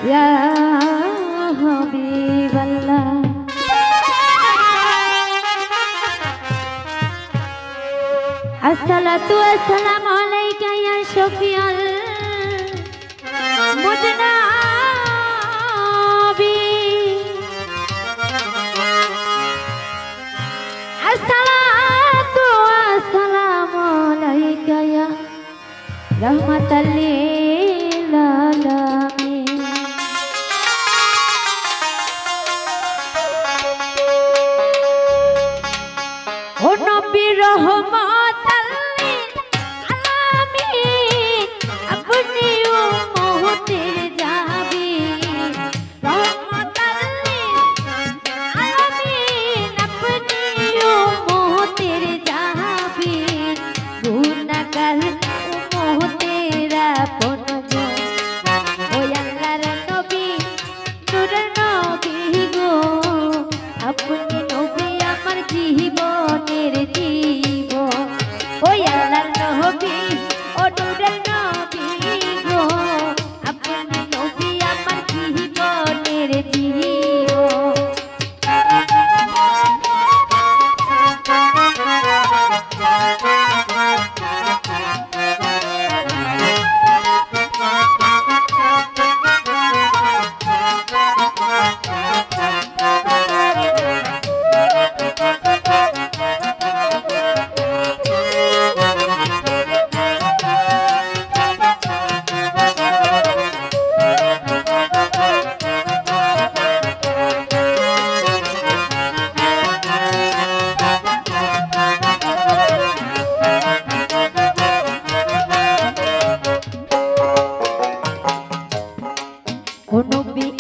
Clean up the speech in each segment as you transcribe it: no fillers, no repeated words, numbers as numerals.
या हबीबल्लाह। अस्सलातु वस्सलामु अलैका या शफीअल मुजनबी। अस्सलातु वस्सलामु अलैका या रहमतल लिल आलमीन। ओ नबी रहमतल लिल आलमीन अपनी उम्मत जाबी। रहमतल लिल आलमीन अपनी उम्मत जाबी। गुनाहगार उम्मत तेरा पुनजो ओ अल्लाहर नबी नूरेर नबी गो अपनी नबी আমার জীবনের জীবন। ও আল্লাহর নবী ও নূরের নবী গো আপনি নবী আমার জীবনের জীবন।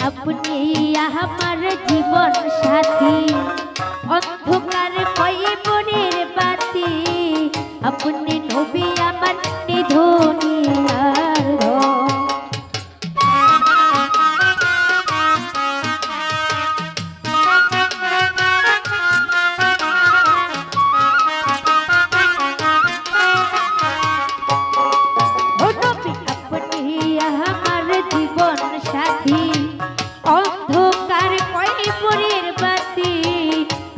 আপনি আমার জীবন সাথী অন্ধকার কয়বনের বাতি। আপনি নবী আমার নিধনি আলো। ও নবী আপনি আমার জীবন সাথী অন্ধকার কয়বনের বাতি।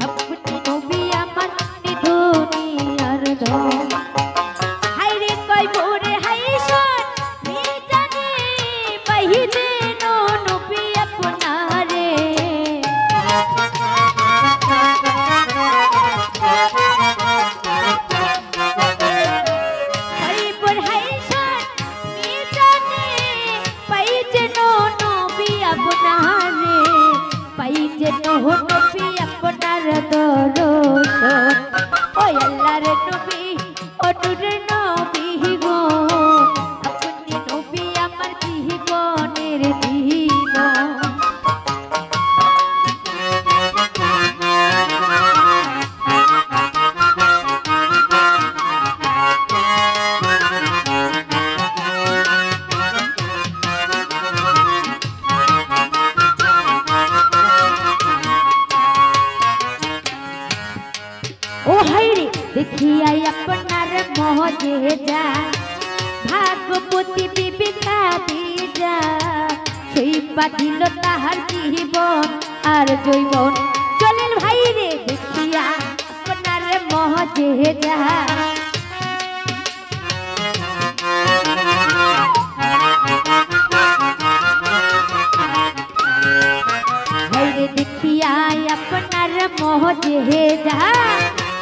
আপনি নবী আমার নিধনি আলো। হায়রে কয়বরে হাইশন মিজানে বাহিরে নবী আপনারে। কয়বর হাইশন মিজানে পাইছে নবী আপনারে। পাইছে নবী আপনার দরশন। ও আল্লাহর নবী ও নূরের নবী গো আপনি নবী আমার জীবনের জীবন। ও হায়রে দেখিয়া আপনার মজেজা ভাগবতী বিবি খাদিজা সেই বাঁধিল তাহার জীবন আর জৈবন। চলেন ভাইরে দেখিয়া আপনার মজেজা। হায়রে দেখিয়া আপনার মজেজা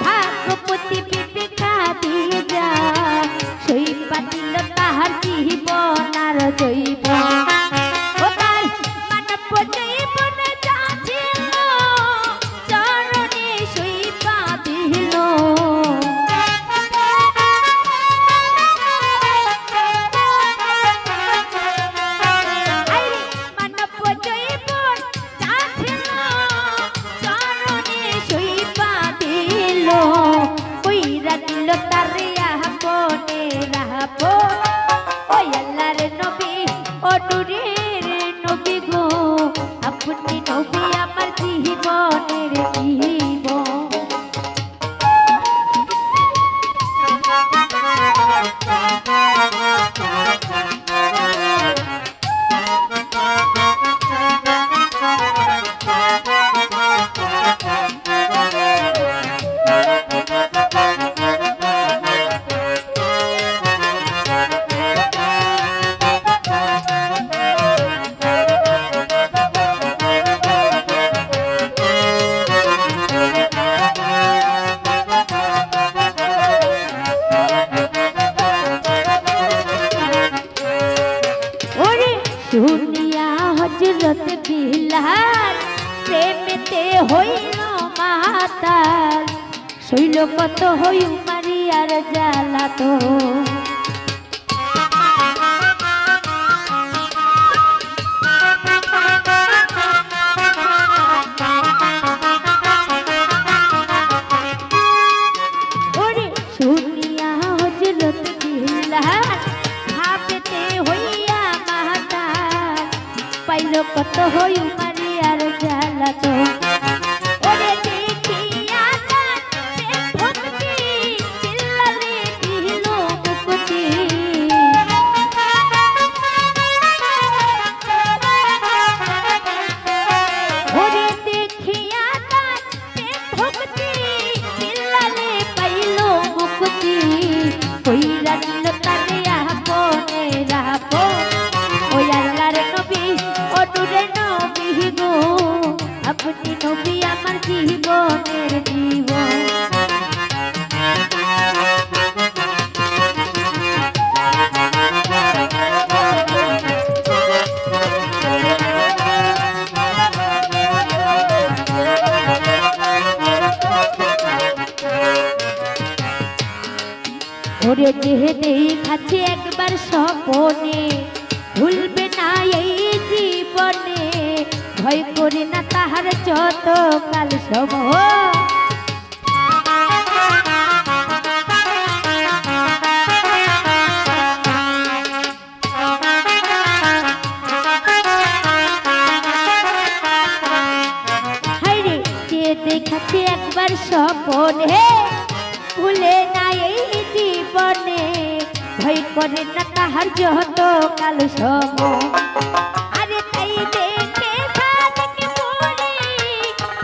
ভাগবতী বিবি খাদিজা সেই বাঁধিল তাহার জীবন আর জৈবন। ও তার মানব জীবন যা ছিল চরণে সেই বাঁধিল। মানব জীবন যা ছিল চরণে সেই বাঁধিল। কইরা দিল তারে আপনে রাহবো। ও আল্লাহর নবী ও নূরের নবী গো আপনি নবী আমার জীবনের জীবন। শুনিয়া হযরত বিলাল প্রেমেতে হইল মাতাল শৈল কত হই মারিয়ার জ্বালাতন কত হই মারিয়ার জ্বালাতন ওরে দেখিয়া তার ভক্তি চিল্লালে দিল মুক্তি ওরে দেখিয়া তার ভক্তি চিল্লালে পাইল মুক্তি কইরা দিল তারে আপনে রাখো ওই আল্লাহর নবী ওরে নবী গো আপনি নবী আমার জীবনের জীবন ওরে দেহে দেখাচ্ছে একবার স্বপনে ভুলবে না এই জীবনে ভয় করি না তাহার যত কাল সময় হায়রে যে দেখাচ্ছে একবার স্বপনে ভুলে না এই জীবনে ভয় করে না তাহার যত কাল সময় আরে তাই দেখে সাধকে পড়ি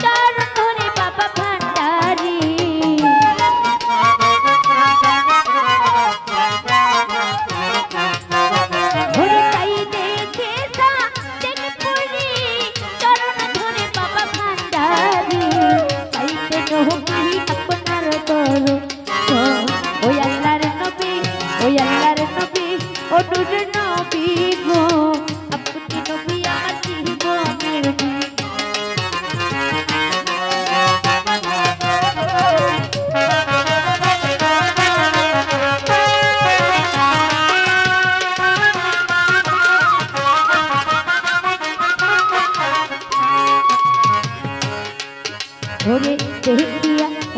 তার ধরে বাবা ভান্ডারি ওরে তাই দেখে সাধকে পড়ি চরণ ধরে বাবা ভান্ডারি তাইতে নবী আপনার তর ওই আল্লাহর নবী ওই আল্লাহর নবী ও নূর নবী গো আপনি নবী আমার জীবনের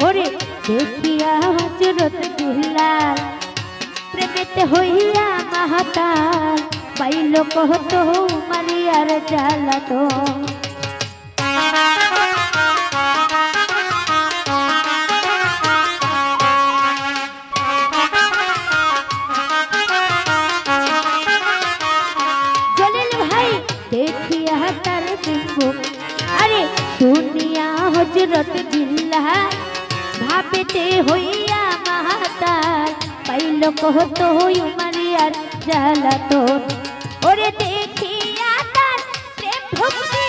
ওরে দেখিয়া হযরত বিলাল প্রেমেতে হইয়া মাতাল পাইল কত মারিয়ার জ্বালাতন জলিল ভাই দেখিয়া তার বিম্ব আরে শুনিয়া হযরত বিলাল ভাবেতে হইয়া মাতাল পাইল কত মারিয়ার জ্বালাতন ওরে দেখিয়া তার প্রেম ভক্তি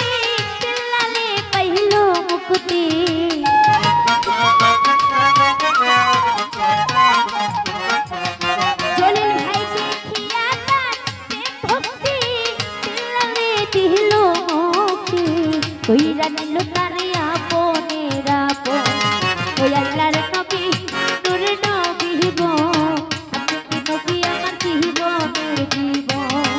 চিল্লালে পাইল মুক্তি জলিল ভাই দেখিয়া তার প্রেম ভক্তি চিল্লালে দিল মুক্তি কইরা দিল তারে আপনে রাপন ওই আল্লাহর নবী নূর নবী গো আপনি নবী আমার জীবনের জীবন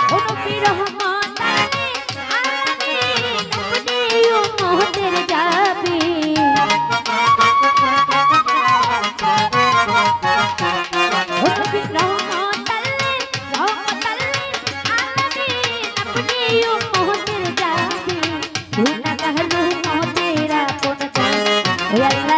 ও নবী রহমত আলামিন আপনি উম্মতের যাবি Yeah.